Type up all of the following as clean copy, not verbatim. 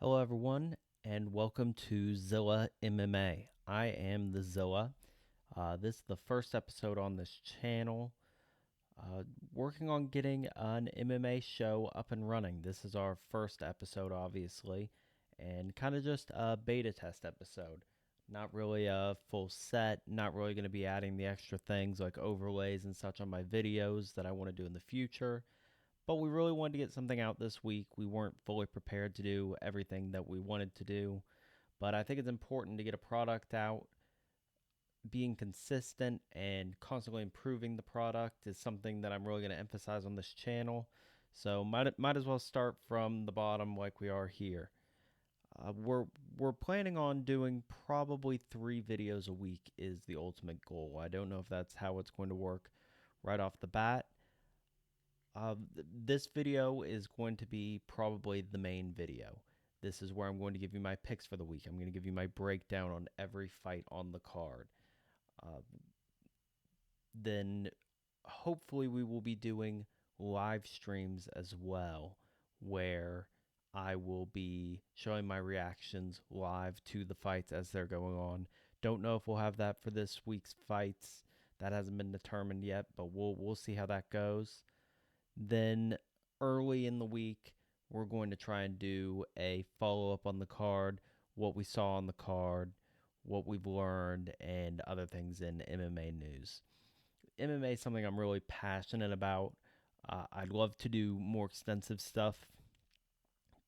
Hello, everyone, and welcome to Zilla MMA. I am the Zilla. This is the first episode on this channel. Uh, Working on getting an MMA show up and running. This is our first episode, obviously, and kind of just a beta test episode. Not really a full set, not really going to be adding the extra things like overlays and such on my videos that I want to do in the future. But we really wanted to get something out this week. We weren't fully prepared to do everything that we wanted to do, but I think it's important to get a product out. Being consistent and constantly improving the product is something that I'm really going to emphasize on this channel. So might as well start from the bottom like we are here. We're planning on doing probably 3 videos a week is the ultimate goal. I don't know if that's how it's going to work right off the bat. This video is going to be probably the main video. This is where I'm going to give you my picks for the week. I'm going to give you my breakdown on every fight on the card. Uh, then hopefully we will be doing live streams as well, where I will be showing my reactions live to the fights as they're going on. Don't know if we'll have that for this week's fights. That hasn't been determined yet, but we'll see how that goes. Then early in the week, we're going to try and do a follow up on the card, what we saw on the card, what we've learned, and other things in MMA news. MMA is something I'm really passionate about. I'd love to do more extensive stuff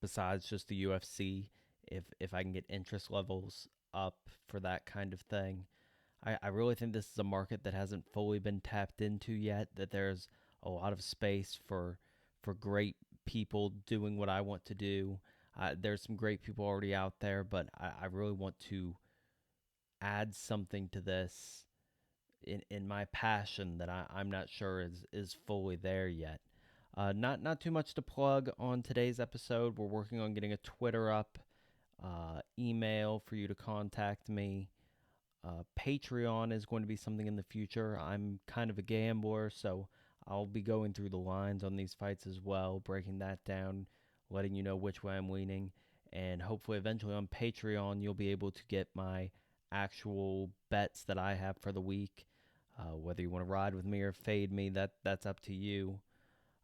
besides just the UFC if I can get interest levels up for that kind of thing. I really think this is a market that hasn't fully been tapped into yet, that there's a lot of space for great people doing what I want to do. There's some great people already out there, but I really want to add something to this in my passion that I'm not sure is fully there yet. Not too much to plug on today's episode. We're working on getting a Twitter up, email for you to contact me. Patreon is going to be something in the future. I'm kind of a gambler, so I'll be going through the lines on these fights as well, breaking that down, letting you know which way I'm leaning. And hopefully, eventually on Patreon, you'll be able to get my actual bets that I have for the week. Whether you want to ride with me or fade me, that's up to you.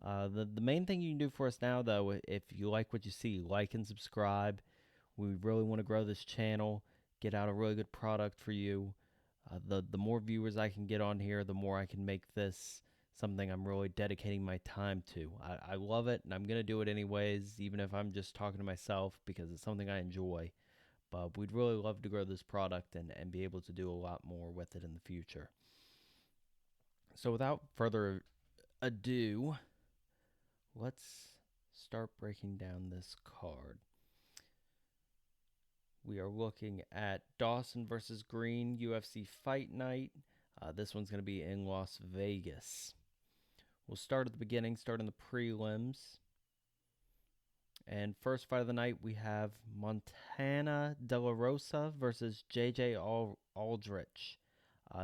The main thing you can do for us now, though, if you like what you see, like and subscribe. We really want to grow this channel, get out a really good product for you. The more viewers I can get on here, the more I can make this something I'm really dedicating my time to. I love it, and I'm going to do it anyways, even if I'm just talking to myself, because it's something I enjoy. But we'd really love to grow this product and be able to do a lot more with it in the future. So without further ado, let's start breaking down this card. We are looking at Dawson versus Green UFC Fight Night. This one's going to be in Las Vegas. We'll start at the beginning, start in the prelims. And first fight of the night, we have Montana De La Rosa versus JJ Aldrich.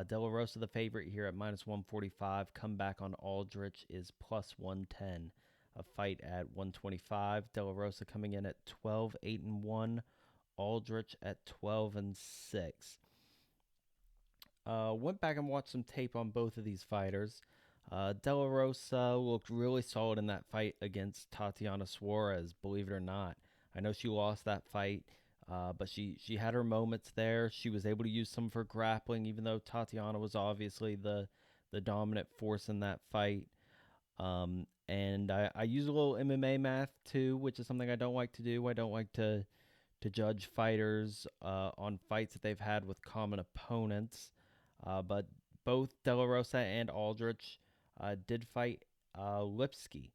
De La Rosa, the favorite here at minus 145. Comeback on Aldrich is plus 110. A fight at 125. De La Rosa coming in at 12-8-1. Aldrich at 12-6. Went back and watched some tape on both of these fighters. De La Rosa looked really solid in that fight against Tatiana Suarez, believe it or not. I know she lost that fight, but she had her moments there. She was able to use some of her grappling, even though Tatiana was obviously the dominant force in that fight. And I use a little MMA math too, which is something I don't like to do. I don't like to judge fighters on fights that they've had with common opponents. But both De La Rosa and Aldrich did fight Lipsky.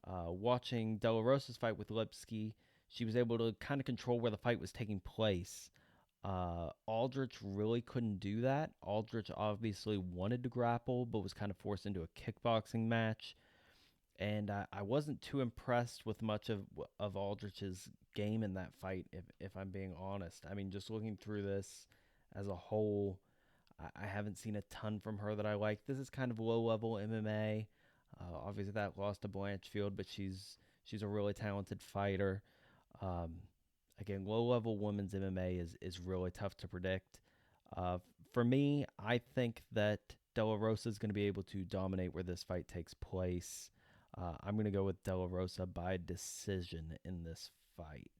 Watching De La Rosa's fight with Lipsky, she was able to kind of control where the fight was taking place. Aldrich really couldn't do that. Aldrich obviously wanted to grapple, but was kind of forced into a kickboxing match. And I wasn't too impressed with much of Aldrich's game in that fight, if I'm being honest. I mean, just looking through this as a whole, I haven't seen a ton from her that I like. This is kind of low-level MMA. Obviously, that lost to Blanchfield, but she's a really talented fighter. Again, low level women's MMA is really tough to predict. Uh, for me, I think that De La Rosa is going to be able to dominate where this fight takes place. I'm going to go with De La Rosa by decision in this fight.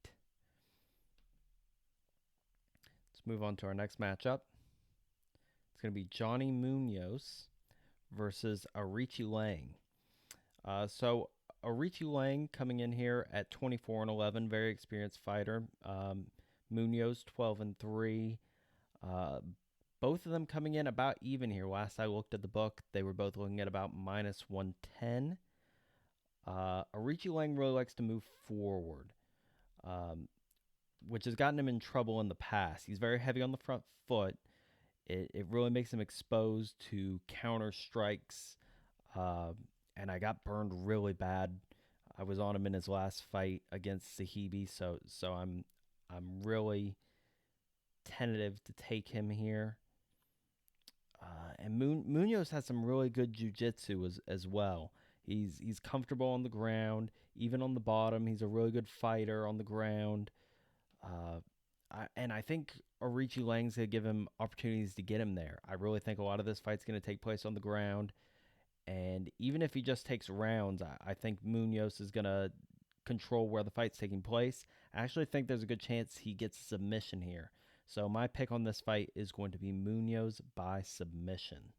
Let's move on to our next matchup. It's going to be Johnny Munoz versus Arichi Lang. So Arichi Lang coming in here at 24-11, very experienced fighter. Munoz 12-3. Both of them coming in about even here. Last I looked at the book, they were both looking at about minus 110. Arichi Lang really likes to move forward, which has gotten him in trouble in the past. He's very heavy on the front foot. It really makes him exposed to counter strikes, and I got burned really bad. I was on him in his last fight against Sahibi, so I'm really tentative to take him here. And Munoz has some really good jiu-jitsu as well. He's comfortable on the ground, even on the bottom. He's a really good fighter on the ground. And I think Arichi Lang's going to give him opportunities to get him there. I really think a lot of this fight's going to take place on the ground. And even if he just takes rounds, I think Munoz is going to control where the fight's taking place. I actually think there's a good chance he gets a submission here. So my pick on this fight is going to be Munoz by submission.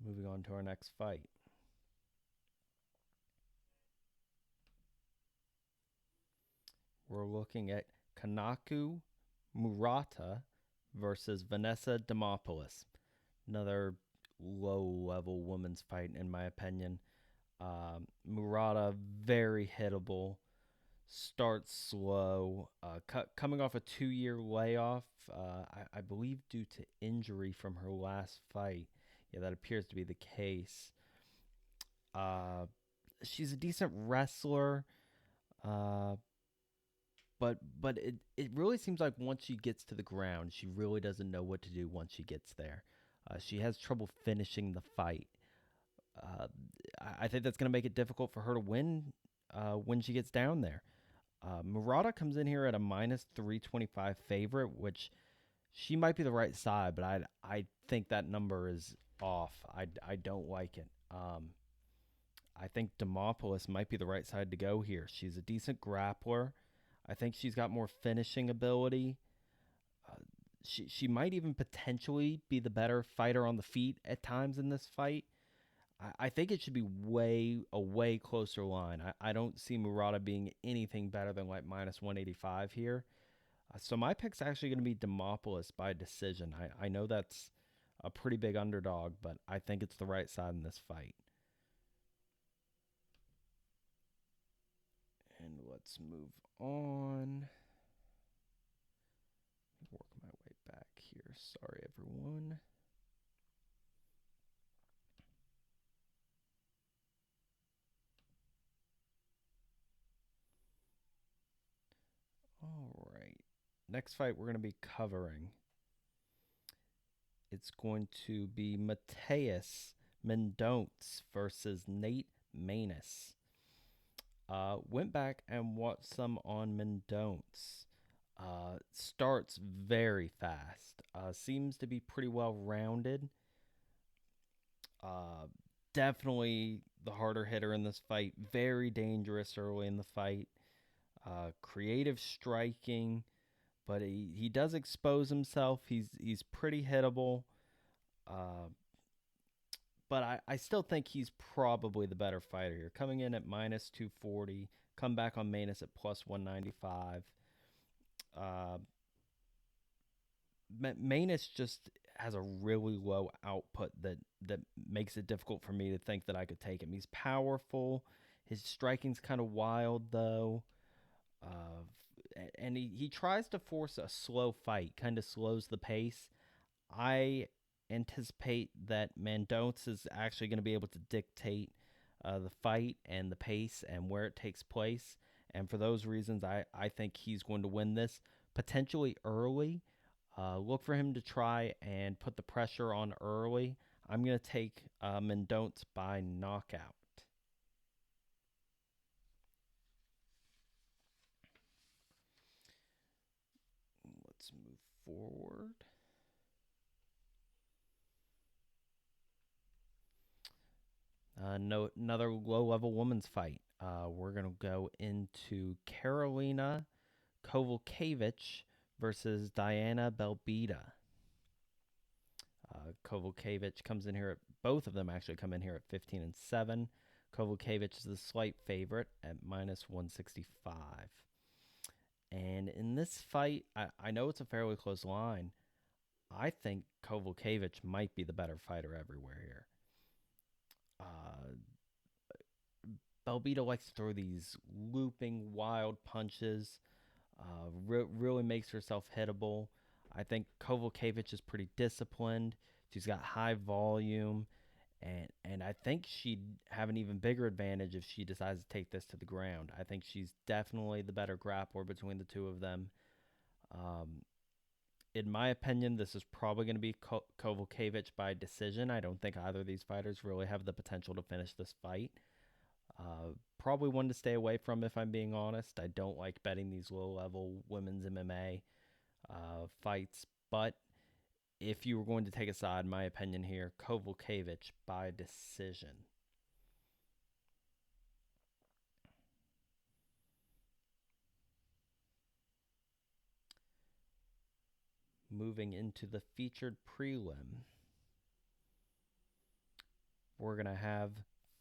Moving on to our next fight. We're looking at Kanako Murata versus Vanessa Demopoulos. Another low-level women's fight, in my opinion. Murata, very hittable. Starts slow. Coming off a 2-year layoff, I believe due to injury from her last fight. Yeah, that appears to be the case. She's a decent wrestler, but it really seems like once she gets to the ground, she really doesn't know what to do once she gets there. She has trouble finishing the fight. I think that's going to make it difficult for her to win when she gets down there. Murata comes in here at a minus 325 favorite, which she might be the right side, but I think that number is off. I don't like it. I think Demopoulos might be the right side to go here. She's a decent grappler. I think she's got more finishing ability. She might even potentially be the better fighter on the feet at times in this fight. I think it should be a way closer line. I don't see Murata being anything better than like minus 185 here. So my pick's actually going to be Demopoulos by decision. I know that's a pretty big underdog, but I think it's the right side in this fight. And let's move on. Work my way back here. Sorry, everyone. All right. Next fight we're going to be covering. It's going to be Mateus Mendonce versus Nate Maness. Went back and watched some on Mendonce. Starts very fast. Seems to be pretty well rounded. Definitely the harder hitter in this fight. Very dangerous early in the fight. Creative striking, but he does expose himself. He's pretty hittable. But I still think he's probably the better fighter here. Coming in at minus 240, come back on Manus at plus 195. Manus just has a really low output that makes it difficult for me to think that I could take him. He's powerful. His striking's kind of wild, though. And he tries to force a slow fight, kind of slows the pace. I anticipate that Mendonce is actually going to be able to dictate the fight and the pace and where it takes place. And for those reasons, I think he's going to win this potentially early. Look for him to try and put the pressure on early. I'm going to take Mendonce by knockout. Let's move forward. No, another low-level women's fight. We're gonna go into Karolina Kovalkiewicz versus Diana Belbita. Kovalkiewicz comes in here at both of them actually come in here at 15-7. Kovalkiewicz is the slight favorite at -165. And in this fight, I know it's a fairly close line. I think Kovalkiewicz might be the better fighter everywhere here. Belbita likes to throw these looping, wild punches. Really makes herself hittable. I think Kovalkiewicz is pretty disciplined. She's got high volume, and I think she'd have an even bigger advantage if she decides to take this to the ground. I think she's definitely the better grappler between the two of them. Um, in my opinion, this is probably going to be Kovalkiewicz by decision. I don't think either of these fighters really have the potential to finish this fight. Probably one to stay away from if I'm being honest. I don't like betting these low level women's MMA fights. But if you were going to take a side, my opinion here, Kovalkiewicz by decision. Moving into the featured prelim, we're going to have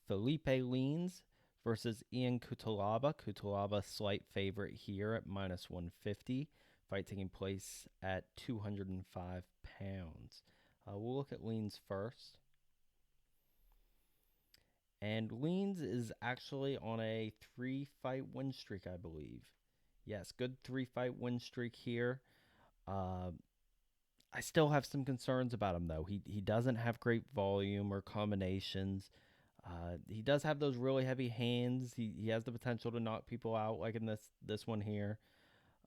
Felipe Lins versus Ian Cutelaba. Cutelaba, slight favorite here at -150. Fight taking place at 205 pounds. We'll look at Lins first. And Lins is actually on a 3-fight win streak, I believe. Yes, good 3-fight win streak here. Uh, I still have some concerns about him, though. He doesn't have great volume or combinations. He does have those really heavy hands. He has the potential to knock people out, like in this one here.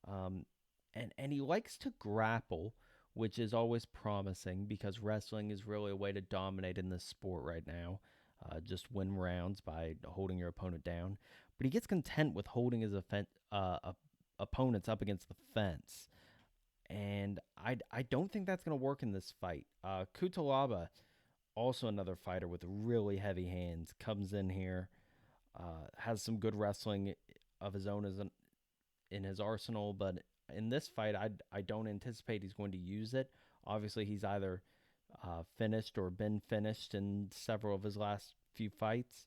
Um, and he likes to grapple, which is always promising because wrestling is really a way to dominate in this sport right now. Just win rounds by holding your opponent down. But he gets content with holding his opponents up against the fence. And I don't think that's going to work in this fight. Kutalaba, also another fighter with really heavy hands, comes in here, has some good wrestling of his own in his arsenal, but in this fight, I don't anticipate he's going to use it. Obviously, he's either finished or been finished in several of his last few fights.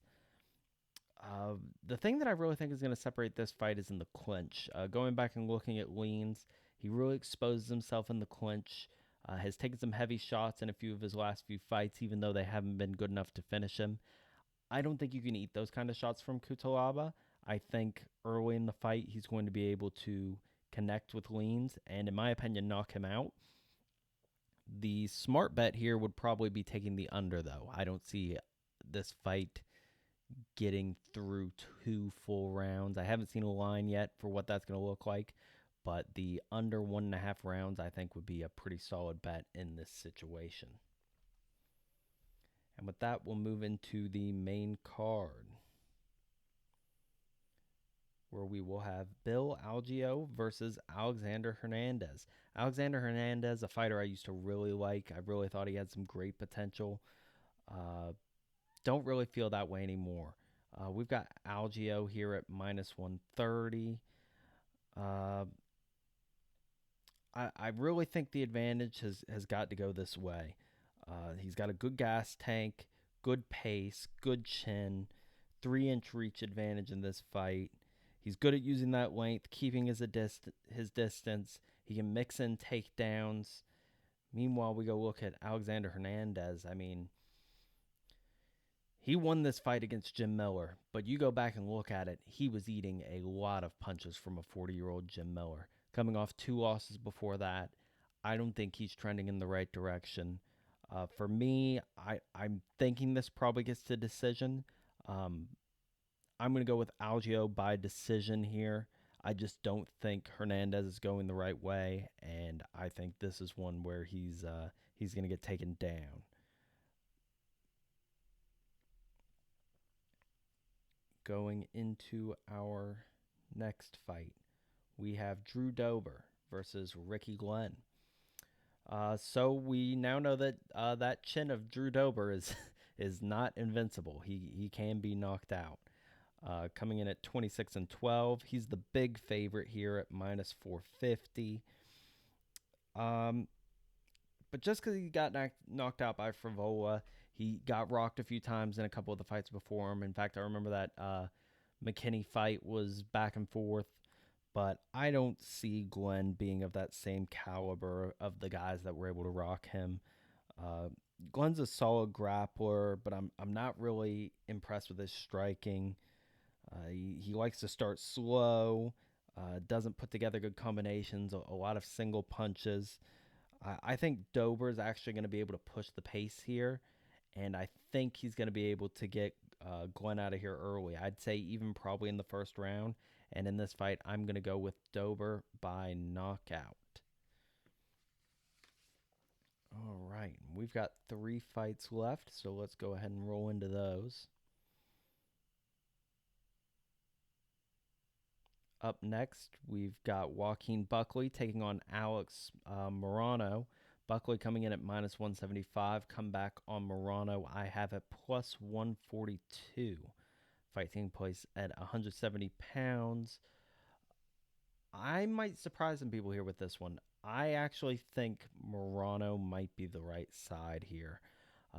The thing that I really think is going to separate this fight is in the clinch. Going back and looking at Leans, he really exposes himself in the clinch. Has taken some heavy shots in a few of his last few fights, even though they haven't been good enough to finish him. I don't think you can eat those kind of shots from Kutalaba. I think early in the fight, he's going to be able to connect with Leans and, in my opinion, knock him out. The smart bet here would probably be taking the under, though. I don't see this fight getting through 2 full rounds. I haven't seen a line yet for what that's going to look like, but the under 1.5 rounds I think would be a pretty solid bet in this situation. And with that, we'll move into the main card, where we will have Bill Algeo versus Alexander Hernandez. Alexander Hernandez, a fighter I used to really like. I really thought he had some great potential. Don't really feel that way anymore. We've got Algeo here at -130. I really think the advantage has got to go this way. He's got a good gas tank, good pace, good chin, 3-inch reach advantage in this fight. He's good at using that length, keeping his distance. He can mix in takedowns. Meanwhile, we go look at Alexander Hernandez. I mean, he won this fight against Jim Miller, but you go back and look at it, he was eating a lot of punches from a 40-year-old Jim Miller. Coming off 2 losses before that, I don't think he's trending in the right direction. For me, I'm thinking this probably gets to decision. I'm going to go with Algeo by decision here. I just don't think Hernandez is going the right way, and I think this is one where he's going to get taken down. Going into our next fight, we have Drew Dober versus Ricky Glenn. So we now know that that chin of Drew Dober is is not invincible. He can be knocked out. Coming in at 26-12, he's the big favorite here at minus 450. Um, but just because he got knocked out by Frivola, he got rocked a few times in a couple of the fights before him. In fact, I remember that McKinney fight was back and forth, but I don't see Glenn being of that same caliber of the guys that were able to rock him. Uh, Glenn's a solid grappler, but I'm not really impressed with his striking. He likes to start slow, doesn't put together good combinations, a lot of single punches. I think Dober is actually going to be able to push the pace here, and I think he's going to be able to get Glenn out of here early. I'd say even probably in the first round. And in this fight, I'm going to go with Dober by knockout. All right, we've got 3 fights left, so let's go ahead and roll into those. Up next, we've got Joaquin Buckley taking on Alex Morano. Buckley coming in at minus 175. Come back on Morano. I have it plus 142. Fight taking place at 170 pounds. I might surprise some people here with this one. I actually think Morano might be the right side here.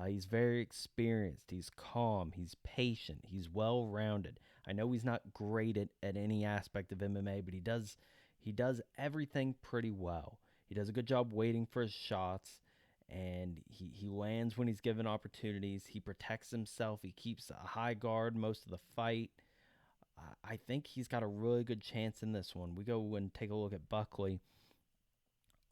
He's very experienced. He's calm. He's patient. He's well rounded. I know he's not great at any aspect of MMA, but he does everything pretty well. He does a good job waiting for his shots, and he lands when he's given opportunities. He protects himself. He keeps a high guard most of the fight. I think he's got a really good chance in this one. We go and take a look at Buckley.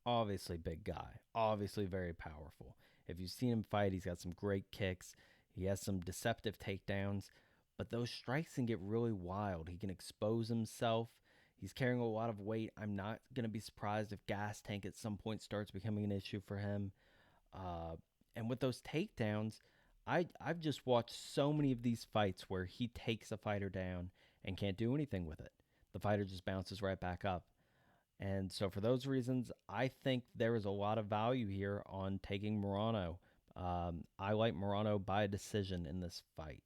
Obviously, big guy. Obviously, very powerful. If you've seen him fight, he's got some great kicks. He has some deceptive takedowns, but those strikes can get really wild. He can expose himself. He's carrying a lot of weight. I'm not going to be surprised if gas tank at some point starts becoming an issue for him. Uh, and with those takedowns, I've just watched so many of these fights where he takes a fighter down and can't do anything with it. The fighter just bounces right back up. And so, for those reasons, I think there is a lot of value here on taking Morano. I like Morano by decision in this fight.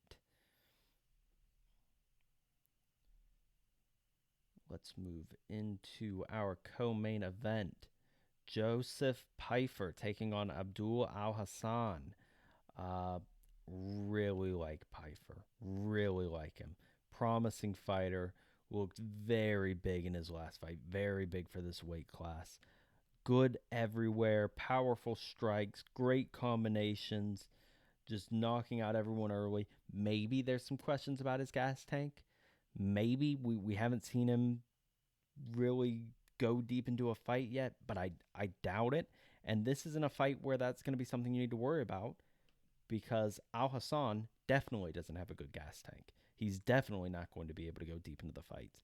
Let's move into our co main event. Joseph Pfeiffer taking on Abdul Al Hassan. Uh, really like Pfeiffer. Really like him. Promising fighter. Looked very big in his last fight. Very big for this weight class. Good everywhere. Powerful strikes. Great combinations. Just knocking out everyone early. Maybe there's some questions about his gas tank. Maybe we haven't seen him really go deep into a fight yet, but I doubt it. And this isn't a fight where that's going to be something you need to worry about because Al Hassan definitely doesn't have a good gas tank. He's definitely not going to be able to go deep into the fights.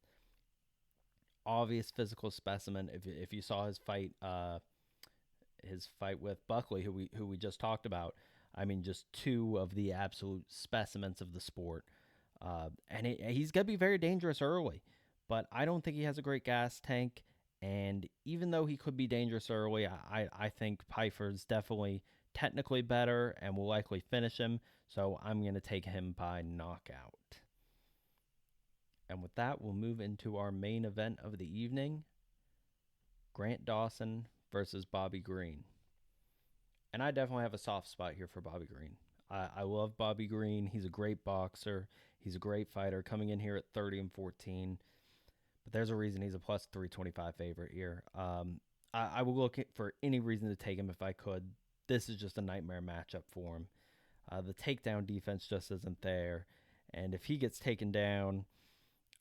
Obvious physical specimen. If you saw his fight with Buckley, who we just talked about, I mean, just two of the absolute specimens of the sport. And he's gonna be very dangerous early, but I don't think he has a great gas tank. And even though he could be dangerous early, I think Pfeiffer's definitely technically better and will likely finish him. So I'm going to take him by knockout. And with that, we'll move into our main event of the evening, Grant Dawson versus Bobby Green. And I definitely have a soft spot here for Bobby Green. I love Bobby Green. He's a great boxer. He's a great fighter coming in here at 30-14. But there's a reason he's a plus 325 favorite here. I will look for any reason to take him if I could. This is just a nightmare matchup for him. The takedown defense just isn't there. And if he gets taken down,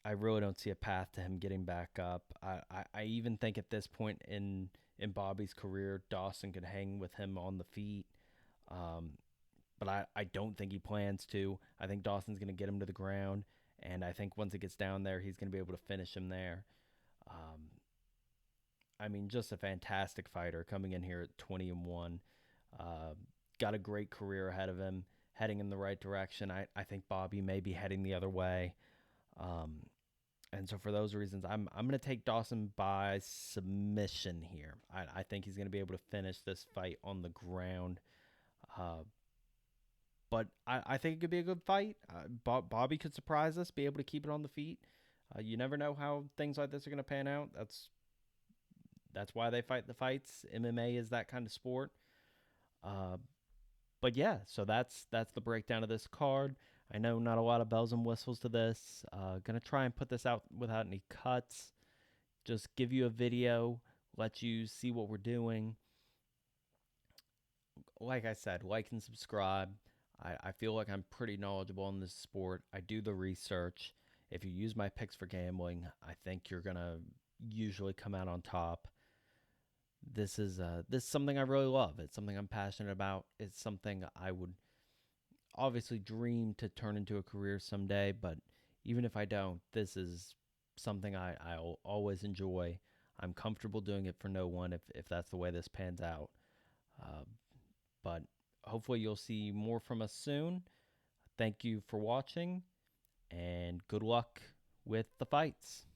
I really don't see a path to him getting back up. I even think at this point in Bobby's career, Dawson could hang with him on the feet. But I don't think he plans to. I think Dawson's going to get him to the ground. And I think once it gets down there, he's going to be able to finish him there. I mean, just a fantastic fighter coming in here at 20-1. Got a great career ahead of him, heading in the right direction. I think Bobby may be heading the other way. And so for those reasons, I'm going to take Dawson by submission here. I think he's going to be able to finish this fight on the ground. Uh, but I think it could be a good fight. Bobby could surprise us, be able to keep it on the feet. You never know how things like this are going to pan out. That's why they fight the fights. MMA is that kind of sport. Uh, but yeah, so that's the breakdown of this card. I know not a lot of bells and whistles to this. Gonna try and put this out without any cuts. Just give you a video, let you see what we're doing. Like I said, like and subscribe. I feel like I'm pretty knowledgeable in this sport. I do the research. If you use my picks for gambling, I think you're gonna usually come out on top. This is something I really love. It's something I'm passionate about. It's something I would obviously dream to turn into a career someday, but even if I don't, this is something I'll always enjoy. I'm comfortable doing it for no one if that's the way this pans out. Uh, but hopefully you'll see more from us soon. Thank you for watching, and good luck with the fights.